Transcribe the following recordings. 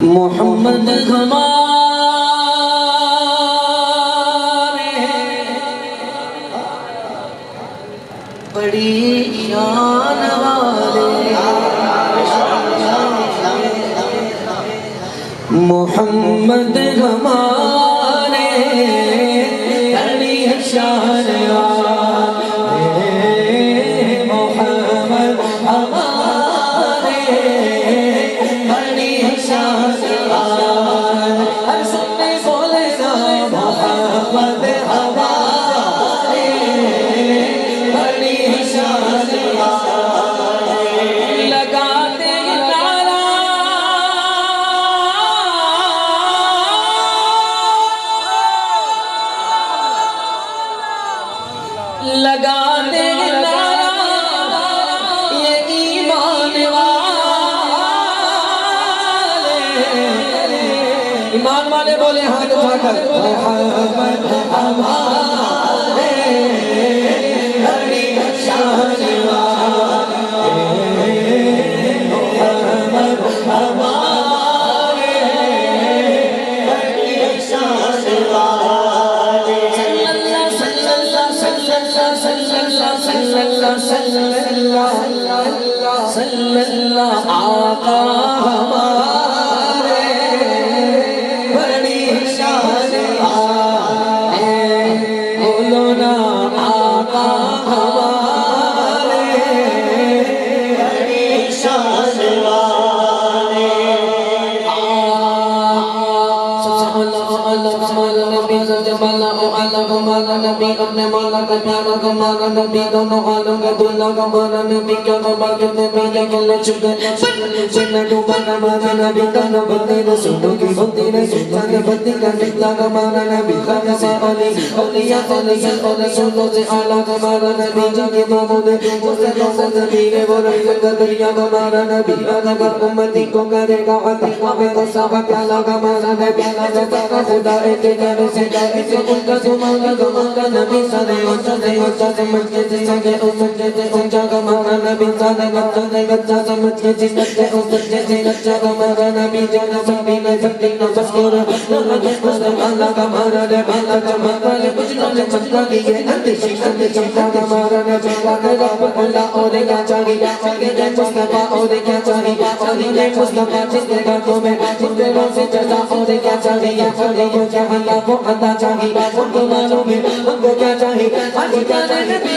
محمد ہمارے بڑی شان والے، محمد ہمارے بڑی شان والے، محمد ہمارے بڑی شان والے، ہر سنے بولے نا محمد ہمارے بڑی شان والے، لگاتے نعرہ لگاتے نعرہ یہ ایمان والے، ایمان والے بولے ہاتھ اٹھا کر محمد ہمارے بڑی شان والے، محمد ہمارے بڑی شان والے، صلی اللہ آقا ہمارے بڑی شان والے، بولو نا آقا ہمارے بڑی شان والے، ہمارا نبی اپنے مولا کا پیارا ہمارا نبی دونوں عالم کا دلہ ہمارا نبی کیا خبر کتنے پیلے گلے چھپ گئے جنہ ڈوبا ہمارا نبی کانا بندی رسولوں کی بندی رسول سانے بندی کا نکلا ہمارا نبی خانہ سے علی اولیاء علیہ اور رسولوں سے آلہ ہمارا نبی جاگے بابوں نے مسلوں سے زمین وہ رحمت کا دریا ہمارا نبی اگر امتی کو کرے گا عطی ہمیں تو صحبہ پیالا ہمارا نبی رضا کا خدا ایک جانے سے اسے ان کا زمانہ کا نبی سارے اونچا سمجھ کے جسے اونچے سے اونچا ہمارا نبی سارے بچہ سمجھ کے جسے اونچے سے اونچا ہمارا نبی جانا سبھی نے سکتی نہ بس کو مسلمان ہمارا نبی چمک والے بجنوں نے چمکا دیئے اندشی سے چمکا ہمارا نبی رب اللہ اور کیا چاہیے چاہیے مصطفیٰ اور کیا چاہیے چاہیے مصطفیٰ جس کے گھروں میں جس کے روز سے جزا اور کیا چاہیے چاہیے کیا اللہ وہ عطا چاہیے ان کو معلوم ہے ان کو کیا چاہیے آج کیا نبی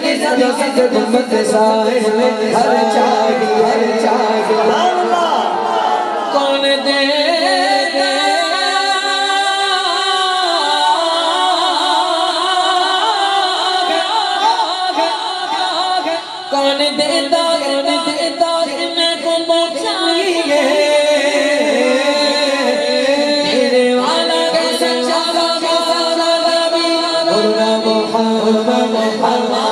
کے ساتھ سے جنت سائے میں ہر چاہیے کون دے کون دیتا میں کو پہنچائیے تیرے والا کے سچا محمد